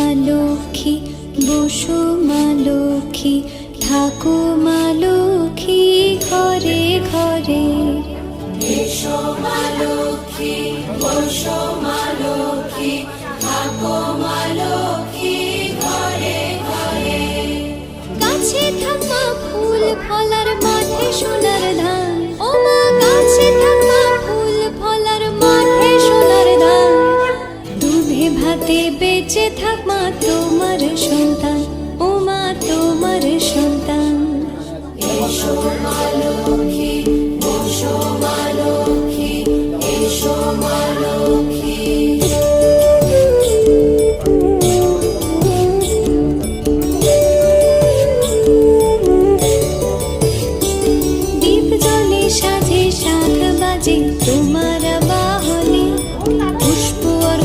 মা লক্ষ্মী, বসো মা লক্ষ্মী, থাকো মা লক্ষ্মী ঘরে ঘরে। এসো মা লক্ষ্মী, বসো মা লক্ষ্মী, থাকো মা লক্ষ্মী ঘরে ঘরে। গাছে থাকা ফুল ফলার মাঠে সোনার ধান, ও মা গাছে থাকা ফুল ফলার মাঠে সোনার ধান। দুধে ভাতে বেঁচে থাক মা তোমার সন্তান, ও মা তোমার সন্তান। এসো মা লক্ষ্মী, বসো